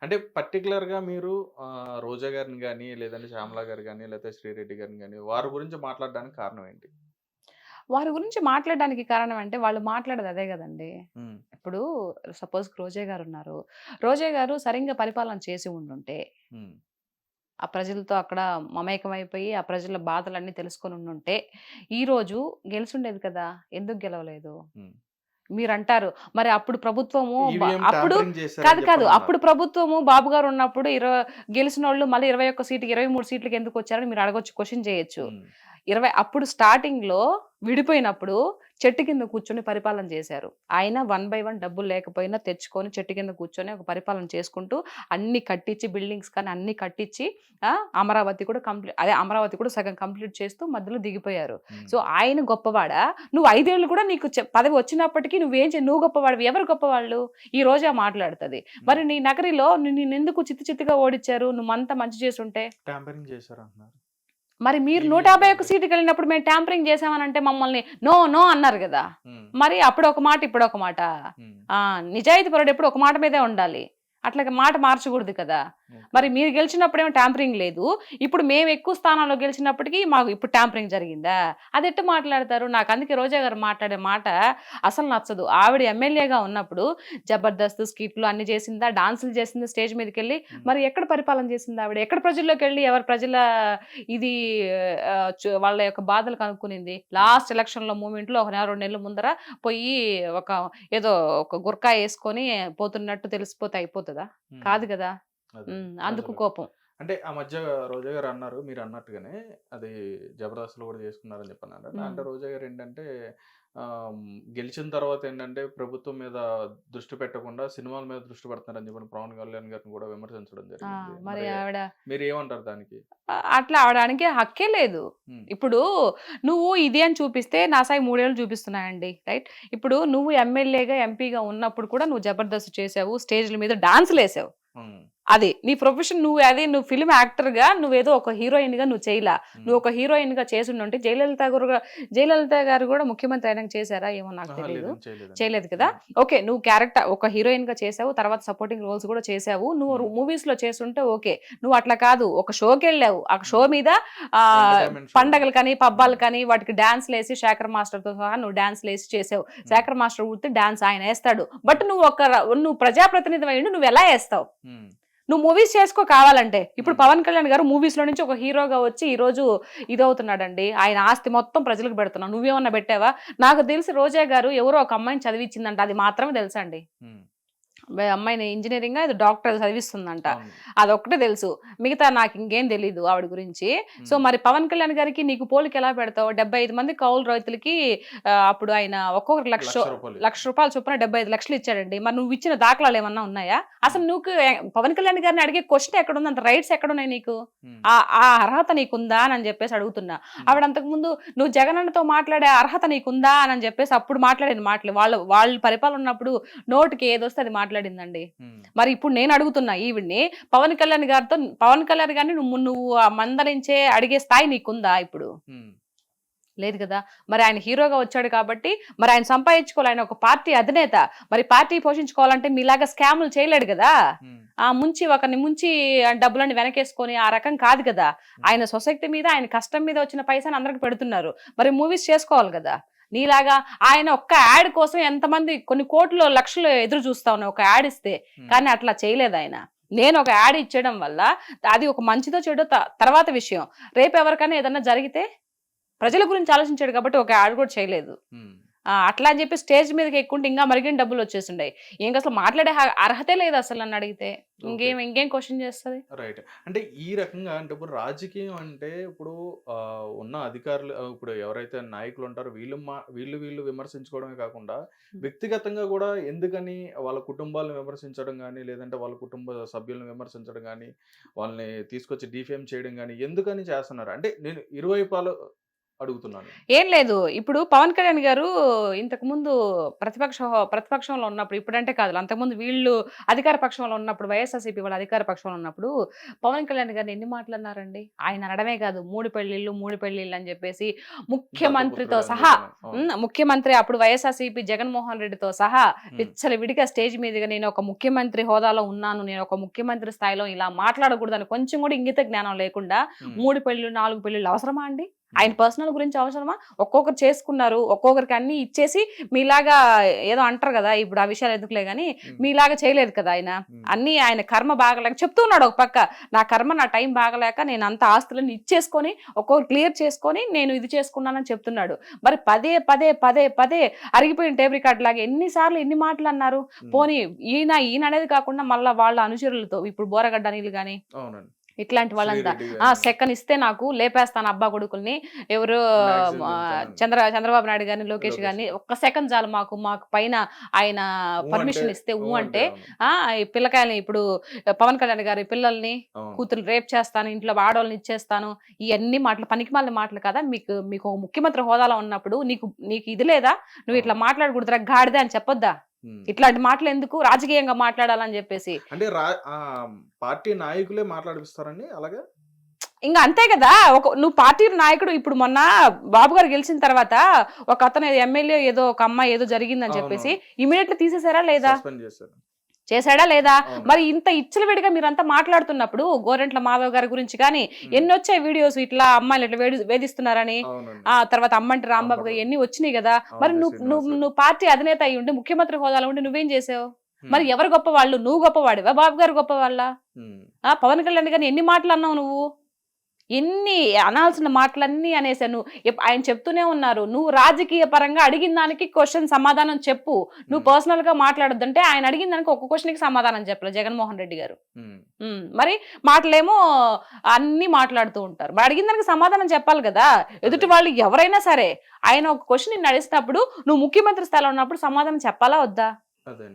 అంటే పర్టిక్యులర్‌గా మీరు రోజా గారిని గాని, లేదంటే శ్యామల గారు గాని, లేకపోతే శ్రీరెడ్డి గారిని గాని, వారి గురించి మాట్లాడడానికి కారణం ఏంటి? వారి గురించి మాట్లాడడానికి కారణం అంటే, వాళ్ళు మాట్లాడేది అదే గదండీ! హ్మ్. ఇప్పుడు సపోజ్ రోజా గారున్నారు. రోజా గారు సరింగా పరిపాలన చేసి ఉండుంటే, హ్మ్. ఆ ప్రజలతో అక్కడ మమేకమైపోయి, ఆ ప్రజల బాధలన్నీ తెలుసుకొని ఉండుంటే, ఈరోజు గెలిసుండేది కదా! ఎందుకు గెలవలేదు? హ్మ్. మీరంటారు, మరి అప్పుడు ప్రభుత్వము ఈవీఎం అప్పుడు ట్యాంపరింగ్ కాదు, చేశారని కాదు. చెప్పనన్నారు. అప్పుడు ప్రభుత్వము బాబు గారు ఉన్నప్పుడు గెలిసినోళ్ళు మళ్ళీ 21 సీట్‌కి, 23 సీట్‌లకి ఎందుకొచ్చారని మీరు అడగొచ్చు. క్వెషన్ చేయొచ్చు. హ్మ్. 20 అప్పుడు స్టార్టింగ్‌లో విడిపోయినప్పుడు చెట్టు కింద కూర్చొని పరిపాలన చేశారు. ఆయన వన్ బై వన్ డబ్బులు లేకపోయినా తెచ్చుకొని చెట్టు కింద కూర్చొని ఒక పరిపాలన చేసుకుంటూ అన్నీ కట్టించి బిల్డింగ్స్ కానీ అన్నీ కట్టించి ఆ! అమరావతి కూడా సగం కంప్లీట్ చేస్తూ మధ్యలో దిగిపోయారు. హ్మ్. సో, ఆయన గొప్పవాడా? నువ్వు 5 ఏళ్ళు కూడా నీకు పదవి వచ్చినప్పటికి నువ్వు గొప్పవాడివి. ఎవరు గొప్పవాళ్ళు? ఈ రోజా మాట్లాడుతది. హ్మ్. మరి నీ నగరిలో నిన్నెందుకు చిత్తు చిత్తుగా ఓడిచ్చారు? నువ్వంతా మంచి చేసుంటే? ట్యాంపరింగ్ చేశారంటున్నారు. మరి మీరు ఈవీఎం 151 ట్యాంపరింగ్. సీటుకెళ్ళినప్పుడు మేము టాంపరింగ్ చేశామనంటే మమ్మల్ని నో, నో అన్నారు గదా! హ్మ్. మరి అప్పుడొక మాట, ఇప్పుడొక మాట. హ్మ్. ఆ! నిజాయితీ పరుడు ఎప్పుడు ఒక మాట మీదే ఉండాలి. అట్లాగా మాట మార్చకూడదు కదా! ఓకే. మరి మీరు గెలిచినప్పుడేమో టాంపరింగ్ లేదు. ఇప్పుడు మేము ఎక్కువ స్థానాల్లో గెలిచినప్పటికి మాకు ఇప్పుడు టాంపరింగ్ జరిగిందా? అదెట్ట మాట్లాడతారు? నాకందుకే రోజా గారు మాట్లాడే మాట అసలు నచ్చదు. ఆవిడ ఎమ్మెల్యేగా ఉన్నప్పుడు జబర్దస్త్, స్కిట్‌లు అన్ని చేసిందా? డాన్సులు చేసిందా స్టేజ్ మీదకెళ్ళి? హ్మ్. మరి ఎక్కడ పరిపాలన చేసిందావిడ? ఎక్కడ ప్రజల్లోకెళ్ళి ఎవరి ప్రజల ఇది వాళ్ళ యొక్క బాధలు కనుక్కునింది. హ్మ్. లాస్ట్ ఎలక్షన్‌లో మూమెంట్‌లో ఒక నెల, 2 నెలల ముందర పొయ్యి ఒక ఏదో ఒక గురకా యేసుకొని పోతున్నట్టు తెలిసిపోతే అయిపోతదా? హ్మ్. కాదు గదా! అదే. అందుకు ప్రజలు కోపం. అంటే ఆ మధ్య రోజా గారు అన్నారు మీరన్నట్టుగానే అది జబర్దస్త్‌లో కూడా చేసుకున్నారని చెప్పన్నారు. హ్మ్. దాంట్లో రోజా గారు ఏంటంటే గెలిచిన తర్వాత ఏంటంటే ప్రభుత్వం మీద దృష్టి పెట్టకుండా సినిమాల మీద దృష్టి పెడుతున్నారని చెప్పని పవన్ కళ్యాణ్ గారిని కూడా విమర్శించడం ఆ! జరిగింది. మరి మరి ఆవిడ మీరేమంటారు దానికి? అట్లా ఆడడానికి హక్కే లేదు. హ్మ్. ఇప్పుడు నువ్వు ఇది అని చూపిస్తే నా సాయి 3 ఏళ్ళు చూపిస్తున్నాయండి. రైట్? ఇప్పుడు నువ్వు ఎమ్మెల్యేగా, ఎంపీగా ఉన్నప్పుడు కూడా నువ్వు జబర్దస్త్ చేసావు. స్టేజ్‌ల మీద డాన్సులేసావు. హ్మ్. అది. నీ ప్రొఫెషన్ నువ్వు ఫిల్మ్ యాక్టర్‌గా నువ్వేదో ఒక హీరోయిన్‌గా నువ్వు చేయలా. హ్మ్. నువ్వు ఒక హీరోయిన్‌గా చేసుండుంటే జయలలిత గారు గూడా ముఖ్యమంత్రి అయినంక చేశారా? ఏమో నాకు అహా! తెలీదు. లేదండి. చేయలేదండి. చేయలేదు కదా! హ్మ్. ఓకే. నువ్వు ఒక హీరోయిన్‌గా చేసావు. తర్వాత సపోర్టింగ్ రోల్స్ గూడా చేసావు. నువ్వు హ్మ్. మూవీస్‌లో చేసుంటే ఓకే. నువ్వు అట్లా కాదు. ఒక షోకెళ్ళావు. ఆ షో హ్మ్. మీద ఆహ్, ఎంటర్‌టైన్‌మెంట్ షో అండి. పండగలకని, హ్మ్. పబ్బాలకని వాటికి డాన్స్‌లేసి శేఖర్ మాస్టర్‌తో సహా నువ్వు డాన్స్‌లేసి చేసావు. హ్మ్. శేఖర్ మాస్టర్ ఉత్తి డాన్స్ ఆయనేస్తాడు. బట్ హ్మ్. నువ్వు ప్రజాప్రతినిధివయ్యుండి నువ్వెలా ఏస్తావు? హ్మ్. నువ్వు మూవీస్ చేసుకో కావాలంటే. ఇప్పుడు హ్మ్. 'పవన్ కళ్యాణ్' గారు మూవీస్‌లో నుంచి ఒక హీరోగా వచ్చి ఈరోజు ఇదవుతున్నాడండి. ఆయన ఆస్తి మొత్తం ప్రజలకు పెడుతున్నాం. నువ్వేమన్నా పెట్టావా? నాకు తెలిసి రోజా గారు ఎవరో ఒక అమ్మాయిని చదివిచ్చిందంట. అది మాత్రమే తెలుసండి. హ్మ్. అమ్మాయిని ఇంజినీరింగా ఏదో డాక్టర్ చదివిస్తుందంట. అవును. అదొక్కటే తెలుసు. మిగతా నాకింకేం తెలీదు ఆవిడ గురించి. సో, హ్మ్. మరి 'పవన్ కళ్యాణ్' గారికి నీకు పోలిక ఎలా పెడతావు? 75 మంది కౌలు రైతులకి అప్పుడు ఆయన ఒక్కొక్కరికి రూ. 1,00,000 రూ. 1,00,000 చొప్పున 75,00,000 ఇచ్చాడండి. మరి నువ్విచ్చిన దాఖలాలేమన్నా ఉన్నాయా? హ్మ్. అసలు నువ్వు 'పవన్ కళ్యాణ్' గారిని అడిగే క్వెషన్ ఎక్కడుంది? అంత రైట్స్ ఎక్కడున్నాయి నీకు? హ్మ్. ఆ అర్హత నీకుందా అని చెప్పేసి అడుగుతున్నా. హ్మ్. ఆవిడ అంతకుముందు నువ్వు జగనన్నతో మాట్లాడే అర్హత నీకుందా అని చెప్పేసి అప్పుడు మాట్లాడిన మాటలు. వాళ్ళు పరిపాలన ఉన్నప్పుడు నోటికి ఏదొస్తే అది మాట్లాడిందండి. హ్మ్. మరి ఇప్పుడు నేను అడుగుతున్నా ఈవిడ్ని, పవన్ కళ్యాణ్ గారిని నువ్వు నువ్వు మందలించే అడిగే స్థాయి నీకుందా ఇప్పుడు? హ్మ్. లేదు కదా! మరి ఆయన హీరోగా వచ్చాడు కాబట్టి, మరి ఆయన సంపాదించుకోవాలి. ఆయన ఒక పార్టీ అధినేత. మరి పార్టీ పోషించుకోవాలంటే మీలాగా స్కాములు చేయలేడు గదా! హ్మ్. ఒకరిని ముంచి డబ్బులన్నీ వెనకేసుకొని ఆ రకం కాదు గదా! హ్మ్. ఆయన సొసైటీ మీద, ఆయన కష్టం మీద వచ్చిన పైసాని అందరికి పెడుతున్నారు. మరి మూవీస్ చేసుకోవాలి గదా! నీలాగా ఆయన ఒక్క యాడ్ కోసం ఎంతమంది కొన్ని కోట్లు, లక్షలు ఎదురు చూస్తా ఉన్నాయి. ఒక యాడ్ ఇస్తే. హ్మ్. కానీ అట్లా చేయలేదాయన. నేను ఒక యాడ్ ఇచ్చేయడం వల్ల అది ఒక మంచిదో చెడో తర్వాత విషయం. రేపు ఎవరికైనా ఏదన్నా జరిగితే ప్రజల గురించి ఆలోచించాడు కాబట్టి ఒక యాడ్ కూడా చేయలేదు. హ్మ్. అట్లా అని చెప్పి స్టేజ్ మీదకి ఎక్కుంటే ఇంకా మరిన్ని డబ్బులొచ్చేసుండయి. ఇంకసలు మాట్లాడే అర్హతే లేదసలు నన్నడిగితే. ఓకే. ఇంకేం క్వెషన్ చేస్తది? రైట్. అంటే ఈ రకంగా అంటే ఇప్పుడు రాజకీయం అంటే ఇప్పుడు ఉన్న అధికారులు ఇప్పుడు ఎవరైతే నాయకులుంటారో వీళ్ళు విమర్శించుకోవడమే కాకుండా హ్మ్. వ్యక్తిగతంగా గూడా ఎందుకని వాళ్ళ కుటుంబాలను విమర్శించడం గాని, లేదంటే వాళ్ళ కుటుంబ సభ్యులను విమర్శించడం గాని, వాళ్ళని తీసుకొచ్చి డిఫేమ్ చేయడం గాని ఎందుకని చేస్తున్నారు? అంటే నేను ఇరువైపాలు అడుగుతున్నాను. ఏం లేదు. ఇప్పుడు పవన్ కళ్యాణ్ గారు ఇంతకుముందు ప్రతిపక్షంలో ఉన్నప్పుడు, ఇప్పుడంటే కాదు, అంతకుముందు వీళ్ళు అధికార పక్షంలో ఉన్నప్పుడు, వైఎస్ఆర్‌సీపీ వాళ్ళు అధికార పక్షంలో ఉన్నప్పుడు పవన్ కళ్యాణ్ గారిని ఎన్ని మాటలన్నారండి? ఆయన అనడమే కాదు, 3 పెళ్ళిళ్ళు అని చెప్పేసి ముఖ్యమంత్రితో దత్తపుత్రుడు అని సహా, చెప్పాను. అవును. ముఖ్యమంత్రి అప్పుడు వైఎస్ఆర్‌సీపీ జగన్మోహన్ రెడ్డితో సహా విచ్చలవిడిగా స్టేజ్ మీదుగా నేను ఒక ముఖ్యమంత్రి హోదాలో ఉన్నాను, నేను ఒక ముఖ్యమంత్రి స్థాయిలో ఇలా మాట్లాడకూడదని కొంచెం కూడా ఇంగిత జ్ఞానం లేకుండా 3 పెళ్ళిళ్ళు 4 పెళ్ళిళ్ళు అవసరమా అండి? ఆయన పర్సనల్ గురించి అవసరమా? ఒక్కొక్కరు చేసుకున్నారు, ఒక్కొక్కరికి అన్ని ఇచ్చేసి మీలాగా ఏదో అంటారు కదా, ఇప్పుడు ఆ విషయాలు ఎందుకులే గానీ, మీలాగా చేయలేదు కదా ఆయన. అన్ని ఆయన కర్మ బాగలేక చెప్తూ ఉన్నాడు ఒక పక్క, నా కర్మ నా టైం బాగలేక నేను అంత ఆస్తులను ఇచ్చేసుకొని ఒక్కొక్కరు క్లియర్ చేసుకొని నేను ఇది చేసుకున్నానని చెప్తున్నాడు. మరి పదే పదే పదే పదే అరిగిపోయిన టేప్ రికార్డ్ లాగా ఎన్నిసార్లు ఎన్ని మాటలు అన్నారు? పోనీ ఈయన అనేది కాకుండా మళ్ళీ వాళ్ళ అనుచరులతో, ఇప్పుడు బోరగడ్డ అనిల్ గాని అవునండి. ఇట్లాంటి వాళ్ళంతా శ్రీరెడ్డి గాని. సెకండ్ ఇస్తే నాకు లేపేస్తాను అబ్బా కొడుకుల్ని, ఎవరు Maximum చంద్రబాబు నాయుడు గారిని, లోకేష్ గారిని, ఒక్క సెకండ్ చాలు మాకు పైన ఆయన పర్మిషన్ ఇస్తే అంటే ఈ పిల్లకాయల్ని, ఇప్పుడు పవన్ కళ్యాణ్ గారి పిల్లల్ని కూతురు రేప్ చేస్తాను, ఇంట్లో ఆడవాళ్ళని ఇచ్చేస్తాను, ఇవన్నీ మాటలు పనికిమాలిన మాటలు కదా. మీకు ఒక ముఖ్యమంత్రి హోదాలో ఉన్నప్పుడు నీకు ఇది లేదా? నువ్వు ఇట్లా మాట్లాడకూడదురా గాడిదే అని చెప్పొద్దా? ఇట్లాంటి మాటలు ఎందుకు రాజకీయంగా మాట్లాడాలని చెప్పేసి? అంటే పార్టీ నాయకులే మాట్లాడిపిస్తారండి అలాగే? ఇంకా అంతే కదా. నువ్వు పార్టీ నాయకుడు. ఇప్పుడు మొన్న బాబు గారు గెలిచిన తర్వాత ఒక అతను ఎమ్మెల్యే ఏదో ఒక అమ్మాయి ఏదో జరిగిందని చెప్పేసి ఇమీడియట్లీ తీసేసారా లేదా? సస్పెండ్ చేశారు. చేశాడా లేదా? మరి ఇంత ఇచ్చలవిడిగా మీరంతా మాట్లాడుతున్నప్పుడు గోరెంట్ల మాధవ్ గారి గురించి కానీ ఎన్ని వచ్చాయి వీడియోస్, ఇట్లా అమ్మాయిలు ఇట్లా వేధిస్తున్నారని. ఆ తర్వాత అమ్మంటి రాంబాబు గారు ఎన్ని వచ్చినాయి కదా. మరి నువ్వు పార్టీ అధినేత అయి ఉండి, ముఖ్యమంత్రి హోదాలో ఉండి నువ్వేం చేసావు? మరి ఎవరు గొప్పవాళ్ళు? నువ్వు గొప్పవాడివా, బాబు గారు గొప్పవాళ్ళ? పవన్ కళ్యాణ్ గారిని ఎన్ని మాటలు అన్నావు నువ్వు? ఎన్ని అనాల్సిన మాటలన్నీ అనేసాను. ఆయన చెప్తూనే ఉన్నారు, నువ్వు రాజకీయ పరంగా అడిగిన దానికి క్వశ్చన్ సమాధానం చెప్పు, నువ్వు పర్సనల్ గా మాట్లాడొద్దంటే ఆయన అడిగిన దానికి ఒక్క క్వశ్చన్ కి సమాధానం చెప్పలేదు జగన్మోహన్ రెడ్డి గారు. మరి మాటలేమో అన్ని మాట్లాడుతూ ఉంటారు. మరి అడిగిన దానికి సమాధానం చెప్పాలి కదా. ఎదుటి వాళ్ళు ఎవరైనా సరే ఆయన ఒక క్వశ్చన్ నిన్ను అడిగినప్పుడు నువ్వు ముఖ్యమంత్రి స్థాయిలో ఉన్నప్పుడు సమాధానం చెప్పాలా వద్దా? అదే.